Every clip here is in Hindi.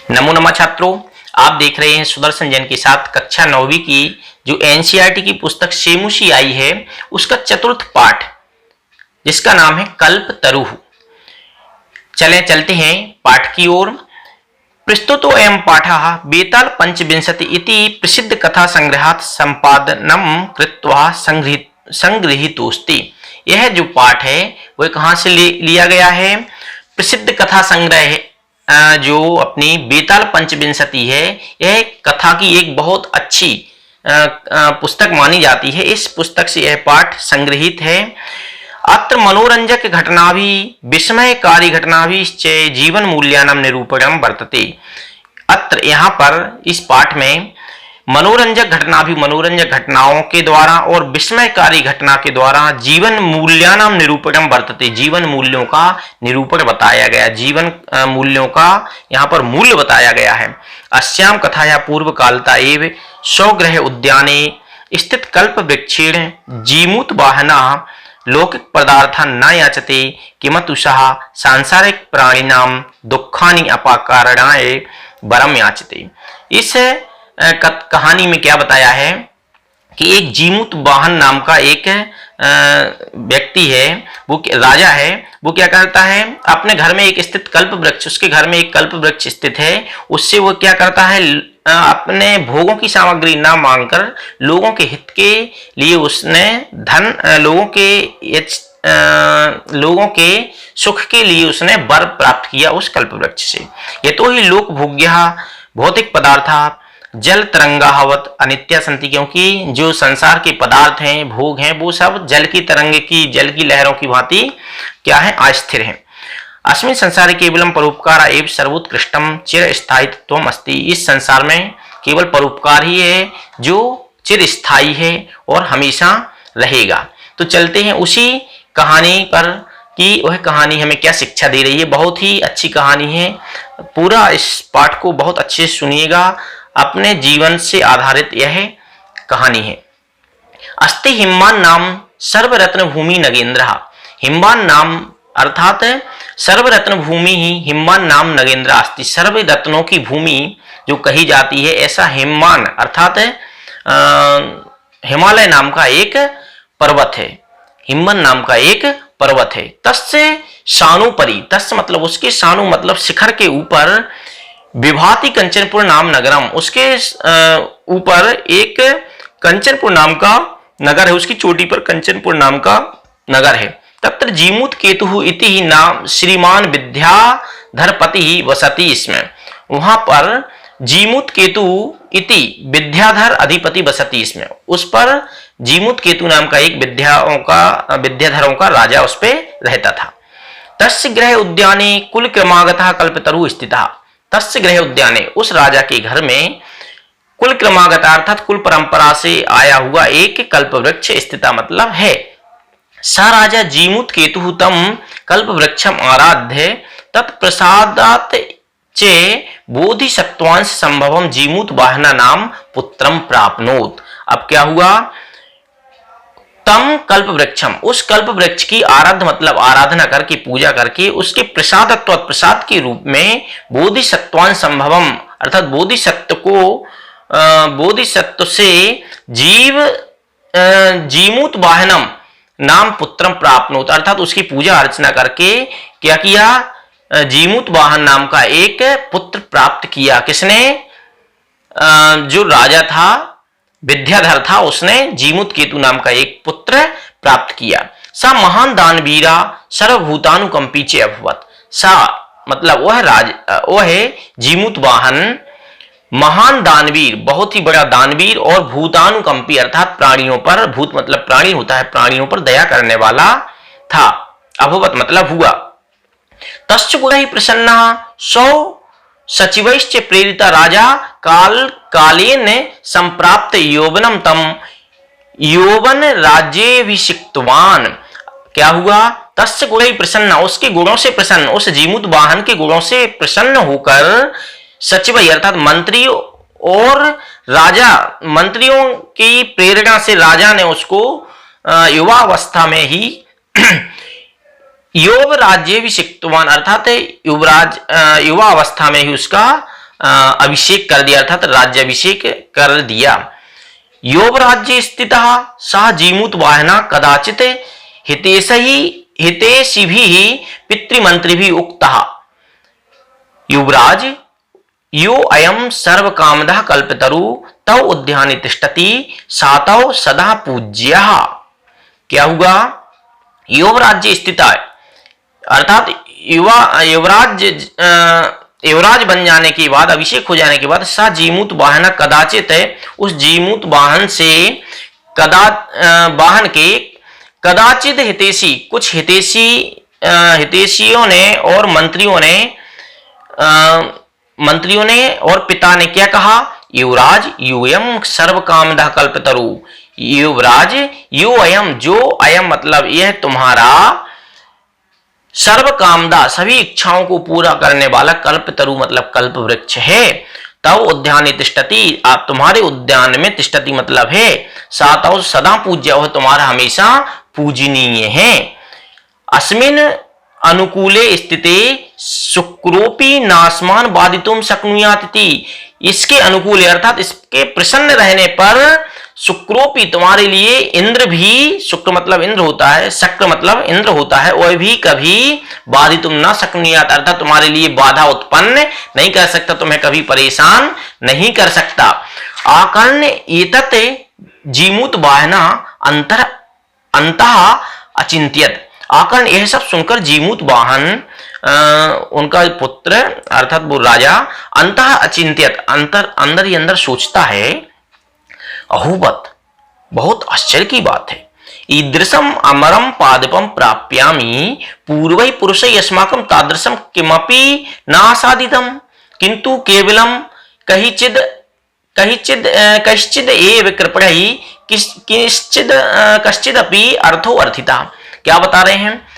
नमो नमः छात्रों, आप देख रहे हैं सुदर्शन जैन के साथ कक्षा 9वीं की जो एनसीईआरटी की पुस्तक सेमुसी आई है उसका चतुर्थ पाठ जिसका नाम है कल्पतरु। चलते हैं पाठ की ओर। प्रस्तुतो अयं पाठः बेताल पंचविंशति इति प्रसिद्ध कथा संग्रहात् संपादनम कृत्वा संगृहीतोस्ति। यह जो पाठ है वह कहां से लिया गया है? प्रसिद्ध कथा संग्रह जो अपनी बेताल पंचविंशति है, यह कथा की एक बहुत अच्छी पुस्तक मानी जाती है। इस पुस्तक से यह पाठ संग्रहित है। अत्र मनोरंजक घटना भी विस्मयकारी घटना भी जीवन मूल्यानाम निरूपणम वर्तते। अत्र यहाँ पर इस पाठ में मनोरंजक घटनाओं के द्वारा और विस्मयकारी घटना के द्वारा जीवन मूल्यानाम निरूपणम वर्तते, जीवन मूल्यों का निरूपण बताया गया, जीवन मूल्यों का यहाँ पर मूल्य बताया गया है। अस्याम कथाया पूर्व कालता एव स्वगृह उद्याने स्थित कल्प वृक्षेण जीमूत वाहना लौकिक पदार्थान न याचते किमतु सः सांसारिक प्राणिनाम दुखानि अपाकारणाय वरम याचते। इस कहानी में क्या बताया है कि एक जीमूत वाहन नाम का एक व्यक्ति है, वो राजा है। वो क्या करता है, अपने घर में एक स्थित कल्प वृक्ष, उसके घर में एक कल्प वृक्ष स्थित है, उससे वो क्या करता है, अपने भोगों की सामग्री ना मांगकर लोगों के हित के लिए उसने धन, लोगों के सुख के लिए उसने वर प्राप्त किया उस कल्प वृक्ष से। ये तो ही लोक भोग्य भौतिक पदार्थ जल तरंगावत अनित्या संति, क्योंकि जो संसार के पदार्थ हैं, भोग हैं, वो सब जल की तरंग की, जल की लहरों की भांति क्या है, अस्थिर हैं। अस्मिन् संसारे केवलम परोपकार एवं सर्वोत्कृष्टम चिरस्थायित्वम अस्ति। इस संसार में केवल परोपकार ही है जो चिरस्थायी है और हमेशा रहेगा। तो चलते हैं उसी कहानी पर कि वह कहानी हमें क्या शिक्षा दे रही है। बहुत ही अच्छी कहानी है, पूरा इस पाठ को बहुत अच्छे से सुनिएगा। अपने जीवन से आधारित यह कहानी है। अस्ति हिम्मान नाम सर्वरत्न भूमि नगेंद्र। हिम्मान नाम अर्थात सर्वरत्न भूमि ही हिम्मान नाम नगेंद्र अस्ति। सर्व रत्नों की भूमि जो कही जाती है, ऐसा हिम्मान अर्थात हिमालय नाम का एक पर्वत है, हिम्मन नाम का एक पर्वत है। तस्य सानुपरि, तस्य मतलब उसके, सानु मतलब शिखर के ऊपर, विभाति कंचनपुर नाम नगरम, उसके ऊपर एक कंचनपुर नाम का नगर है, उसकी चोटी पर कंचनपुर नाम का नगर है। तत्र जीमूत केतु इति ही नाम श्रीमान विद्याधरपति वसति। इसमें वहां पर जीमूत केतु इति विद्याधर अधिपति वसति। इसमें उस पर जीमूत केतु नाम का एक विद्याधरों का राजा उस पे रहता था। तस्य गृह उद्याने कुल क्रमागतः कल्पतरु स्थितः। तस्य गृह उद्याने, उस राजा के घर में कुल क्रमागत अर्थात कुल परंपरा से आया हुआ एक कल्प वृक्ष स्थित मतलब है। सा राजा जीमूत केतु तम कल्प वृक्षम आराध्य तत्प्रसादात चे बोधिसत्वांश संभवम जीमूत वाहना नाम पुत्रम प्राप्नोत। अब क्या हुआ, तम कल्प वृक्षम, उस कल्प वृक्ष की आराध्य मतलब आराधना करके, पूजा करके, उसके प्रसाद के रूप में बोधिसत्वान संभवम अर्थात बोधिसत्व से जीमूत वाहनम नाम पुत्रम प्राप्नोत, अर्थात उसकी पूजा अर्चना करके क्या किया, जीमूत वाहन नाम का एक पुत्र प्राप्त किया। किसने? जो राजा था, विद्याधर था, उसने जीमूत केतु नाम का एक पुत्र प्राप्त किया। सा महान दानवीरा सर्वभूतानुकंपी चे अभवत। सा मतलब वह है जीमूत वाहन, महान दानवीर, बहुत ही बड़ा दानवीर, और भूतानुकंपी अर्थात प्राणियों पर, भूत मतलब प्राणी होता है, प्राणियों पर दया करने वाला था। अभवत मतलब हुआ। तस्य गुणैः प्रसन्नः सौ सचिवैश्च प्रेरिता राजा कालेन संप्राप्त यौवनम तम यौवन राज्याभिषिक्तवान। क्या हुआ, तस्य गुणैः प्रसन्न, उसके गुणों से प्रसन्न, उस जीमूत वाहन के गुणों से प्रसन्न होकर सचिव अर्थात मंत्री और राजा, मंत्रियों की प्रेरणा से राजा ने उसको युवावस्था में ही युव राज्याभिषिक्तवान अर्थात युवा अवस्था में ही उसका अभिषेक कर दिया, अर्थात राज्याभिषेक कर दिया। योवराज्ये स्थितः सः जीमूत वाहना कदाचित् हितैषिभिः पितृमन्त्रिभिः उक्तः युवराज यो अयं सर्वकामदः कल्पतरु तव उद्याने तिष्ठति सातौ सदा पूज्यः। क्या हुआ? युवराज्य स्थित है, अर्थात युवराज बन जाने के बाद, अभिषेक हो जाने के बाद, सा जीमूत वाहन कदाचित है, उस जीमूत वाहन से वाहन के कदाचित हितैषी, कुछ हितैषियों ने और मंत्रियों ने और पिता ने क्या कहा? युवराज यूयम सर्व कामदः कल्पतरु, युवराज यू अयम, जो अयम मतलब यह तुम्हारा, सर्व कामदा सभी इच्छाओं को पूरा करने वाला, कल्पतरु मतलब कल्प वृक्ष है। तव उद्याने तिष्ठति, आप तुम्हारे उद्यान में, तिष्ठति मतलब है सातौ सदा पूज्य, वह तुम्हारा हमेशा पूजनीय है। अस्मिन अनुकूले स्थिते शुक्रोपि नास्मान बाधितुम शक्नुयाति, इसके अनुकूल अर्थात इसके प्रसन्न रहने पर शुक्रोपि तुम्हारे लिए इंद्र भी, शुक्र मतलब इंद्र होता है, शक्र मतलब इंद्र होता है, वह भी कभी बाधितुम न शक्नुयात, अर्थात तुम्हारे लिए बाधा उत्पन्न नहीं कर सकता, तुम्हें कभी परेशान नहीं कर सकता। आकर्ण एतत् जीमूत वाहना अंतः अचिंत्यत, आकर्ण यह सब सुनकर जीमूत वाहन उनका पुत्र अर्थात वो राजा अंतः अचिंत्यत, अंदर ही अंदर सोचता है, अहुवत बहुत आश्चर्य की बात है, ईदृशम अमरम पादपम प्राप्यामि पूर्वै पुरुषै अस्माकं तादृशम किमपि नासादितम किंतु केवलम कश्चिद एव कृपणैः कश्चिदपि अर्थो अर्थिता। क्या बता रहे हैं?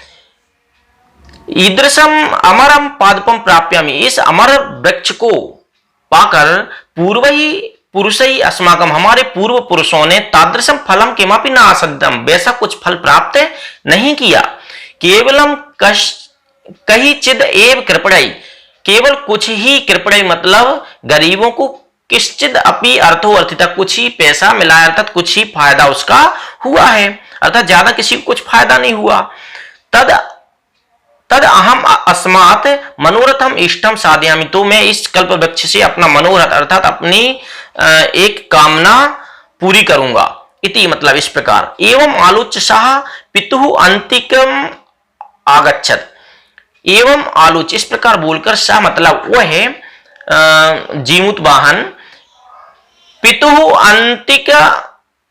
ईदृशम अमरम पादपम प्राप्यामि, इस अमर वृक्ष को पाकर पुरुषै अस्माकम, हमारे पूर्व पुरुषों ने तादृशम फलम किमपि न आसद्यम, वैसा कुछ फल प्राप्त नहीं किया। केवलम कहिचिद एव कृपणै, केवल कुछ ही, कृपणै मतलब गरीबों को, किश्चिद अपि अर्थो अर्थिता, कुछ ही पैसा मिला है, अर्थात कुछ ही फायदा उसका हुआ है, अर्थात ज्यादा किसी को कुछ फायदा नहीं हुआ। तद अहम अस्मात् मनोरथम इष्टम साधयामि, तो मैं इस कल्प वृक्ष से अपना मनोरथ अर्थात अपनी एक कामना पूरी करूंगा। इति मतलब इस प्रकार। एवं आलोच्य सः पितुः अंतिकम आगच्छत, एवं आलोच्य इस प्रकार बोलकर सः मतलब वह है जीमूत वाहन, पितुः अंतिक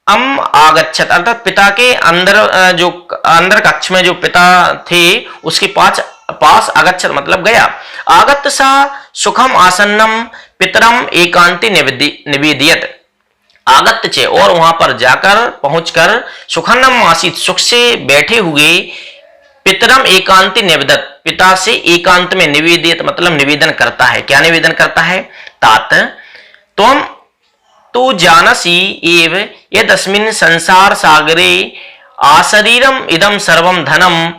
आगच्छत अर्थात पिता के अंदर, जो अंदर कक्ष में जो पिता थे उसके पास आगच्छत मतलब गया। आगत्य सा सुखम आसन्नम पितरम एकांति निवेदियत, आगत्य चे और वहां पर जाकर पहुंचकर सुखन्नम आसीत, सुख से बैठे हुए, पितरम एकांति निवेदत पिता से एकांत में, निवेदियत मतलब निवेदन करता है। क्या निवेदन करता है? तात त्वम तू जानसी एव यदस्मिन् संसार सागरे आशरीरम इदम सर्वम धनम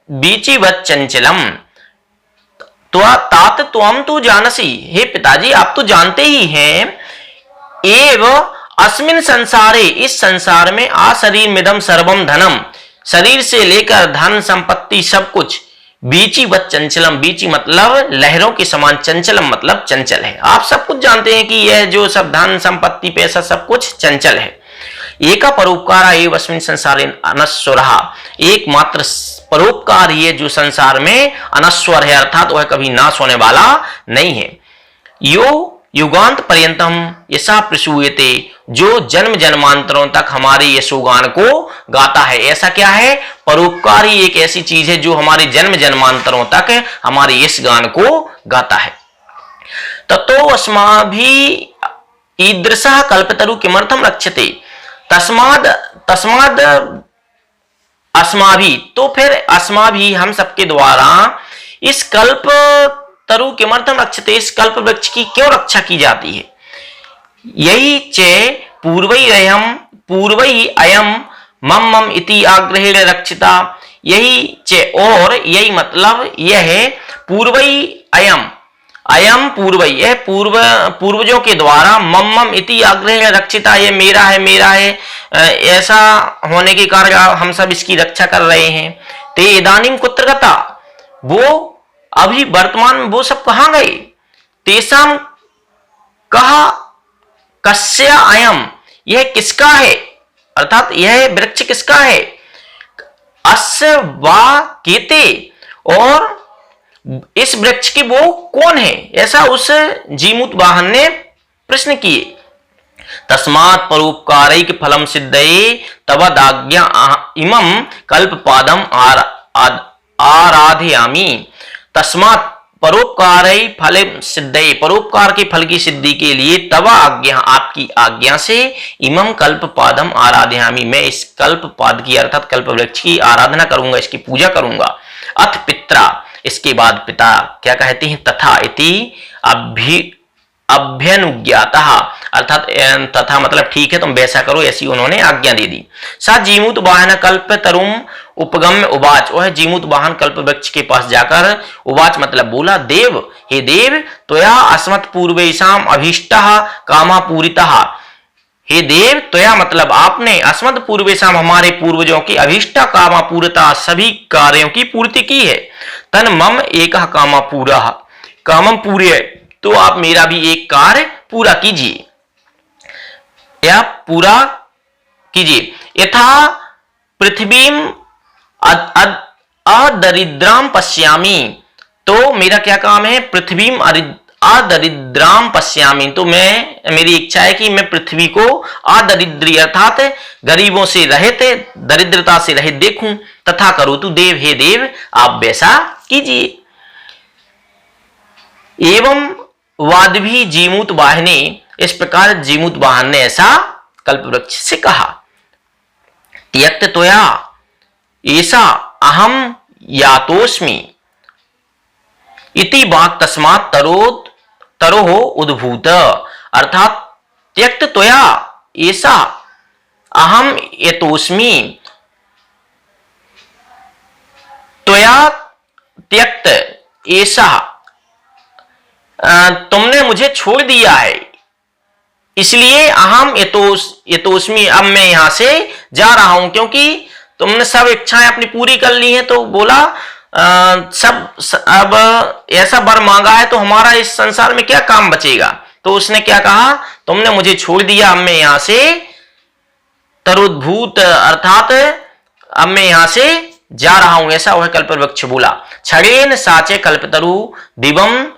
बीचिवत चंचलम। तात त्वम तू जानसी, हे पिताजी आप तो जानते ही हैं, एव अस्मिन् संसारे इस संसार में, आशरीर इदम सर्वम धनम शरीर से लेकर धन संपत्ति सब कुछ, बीचिवत चंचलम, बीची मतलब लहरों के समान, चंचलम मतलब चंचल है। आप सब कुछ जानते हैं कि यह जो सब धन संपत्ति पैसा सब कुछ चंचल है। एका परोपकार एवं अस्मिन् संसारे अनश्वर, एकमात्र परोपकार ही है जो संसार में अनश्वर है, अर्थात वह कभी नाश होने वाला नहीं है। यो युगांत पर्यंतम यशा प्रसूयते, जो जन्म जन्मांतरों तक हमारे यशोगान को गाता है। ऐसा क्या है? परोपकार ही एक ऐसी चीज है जो हमारे जन्म जन्मांतरों तक हमारे यश गान को गाता है। ततो अस्माभि ईदृशः कल्पतरु किमर्थम रक्षते, तस्माद अस्माभि, तो फिर अस्माभि हम सबके द्वारा इस कल्प तरु किमर्थम रक्षते, इस कल्प वृक्ष की क्यों रक्षा की जाती है? यही चे पूर्वै अयम मम इति आग्रहेण रक्षिता, यही चे और यही मतलब यह है, पूर्वै अयम अयम पूर्व, यह पूर्वजों के द्वारा मम मम इति आग्रह रक्षिता, ये मेरा है, ऐसा होने के कारण हम सब इसकी रक्षा कर रहे हैं। ते इदानीम कुत्र गता, वो अभी वर्तमान में वो सब कहां गए। तेसाम कहा कस्य अयम, यह किसका है, अर्थात यह वृक्ष किसका है। अस्य वा केते, और इस वृक्ष के वो कौन है, ऐसा उस जीमूत वाहन ने प्रश्न किए। तस्मात् परोपकारैक फलम सिद्धये तवदाज्ञा इमं कल्पपादम आराधयामि। तस्मात् परोपकारै फल सिद्धये, परोपकार के फल की सिद्धि के लिए तव आज्ञा, आपकी आज्ञा से, इमं कल्पपादम आराधयामि, मैं इस कल्पपाद की अर्थात कल्प वृक्ष की आराधना करूंगा, इसकी पूजा करूंगा। अथ पित्रा, इसके बाद पिता क्या कहते हैं, तथा इति अभ्यनुज्ञाता, अर्थात तथा मतलब ठीक है तुम वैसा करो, ऐसी उन्होंने आज्ञा दे दी। सा जीमूत वाहन कल्प तरुम उपगम्य उवाच, वह जीमूत वाहन कल्प वृक्ष के पास जाकर उवाच मतलब बोला, देव, हे देव, त्वया अस्मत् पूर्वेषाम अभीष्टः कामा पूरितः। हे देव, त्वया मतलब आपने, अस्मत् पूर्वेषाम हमारे पूर्वजों की, अभीष्ट कामा पूरिता सभी कार्यों की पूर्ति की है। तन मम एकः कामा पूरा, कामम पूरे, तो आप मेरा भी एक कार्य पूरा कीजिए, या पूरा कीजिए। यथा पृथ्वीम अदरिद्राम पश्यामी, तो मेरा क्या काम है, पृथ्वीम अदरिद्राम पश्यामी, तो मैं, मेरी इच्छा है कि मैं पृथ्वी को अदरिद्री अर्थात गरीबों से रहित, दरिद्रता से रहित देखूं। तथा करो तू देव, हे देव, आप वैसा कीजिए। एवं वादभी जीमूत वाहने, इस प्रकार जीमूत वाहन ने ऐसा कल्पवृक्ष से कहा। त्यक्त त्वया ऐसा अहम यातोस्मि इति वाक् तस्मात् तरोः उद्भूत, अर्थात त्यक्त त्वया ऐसा अहम यतोस्मि, त्वया त्यक्त ऐसा, तुमने मुझे छोड़ दिया है, इसलिए अहम यतोस्मि, अब मैं यहां से जा रहा हूं, क्योंकि तुमने सब इच्छाएं अपनी पूरी कर ली हैं। तो बोला अब ऐसा वर मांगा है तो हमारा इस संसार में क्या काम बचेगा। तो उसने क्या कहा, तुमने मुझे छोड़ दिया, अब मैं यहां से तरोद्भूत, अर्थात अब मैं यहां से जा रहा हूं, ऐसा वह कल्पवृक्ष बोला। क्षणेन साचे कल्पतरु दिवम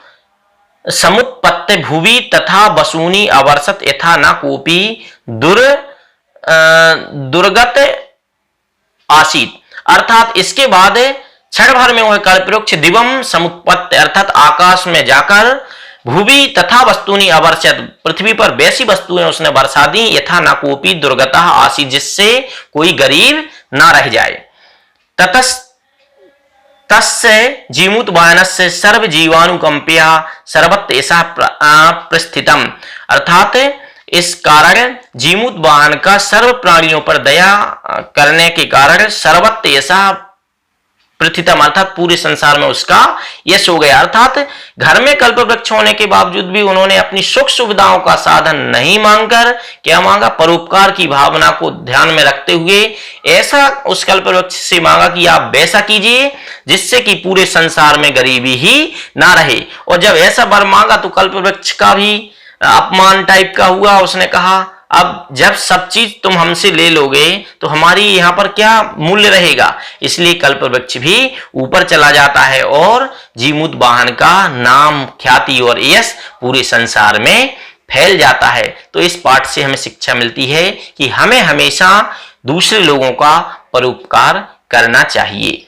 समुत्पत्ति भुवि तथा वसूनि अवर्षत यथा न कोपी दुर्गत आसीत, अर्थात इसके बाद क्षण भर में वह कल्पवृक्ष दिवम समुत्पत्ति अर्थात आकाश में जाकर, भूवि तथा वस्तुनि अवर्षत, पृथ्वी पर वैसी वस्तुएं उसने बरसा दी, यथा न कोपी दुर्गता आसीत, जिससे कोई गरीब ना रह जाए। तस्य जीमूत वाहनस्य सर्व जीवानुकंपया सर्वत्र ऐसा प्रस्थितम, अर्थात इस कारण जीमूत वाहन का सर्व प्राणियों पर दया करने के कारण सर्वत्र ऐसा प्रथितम, अर्थात पूरे संसार में उसका यश हो गया। अर्थात घर में कल्पवृक्ष होने के बावजूद भी उन्होंने अपनी सुख सुविधाओं का साधन नहीं मांगकर क्या मांगा, परोपकार की भावना को ध्यान में रखते हुए ऐसा उस कल्पवृक्ष से मांगा कि आप वैसा कीजिए जिससे कि पूरे संसार में गरीबी ही ना रहे। और जब ऐसा वर मांगा तो कल्पवृक्ष का भी अपमान टाइप का हुआ। उसने कहा अब जब सब चीज तुम हमसे ले लोगे तो हमारी यहाँ पर क्या मूल्य रहेगा। इसलिए कल्पवृक्ष भी ऊपर चला जाता है और जीमूत वाहन का नाम, ख्याति और यश पूरे संसार में फैल जाता है। तो इस पाठ से हमें शिक्षा मिलती है कि हमें हमेशा दूसरे लोगों का परोपकार करना चाहिए।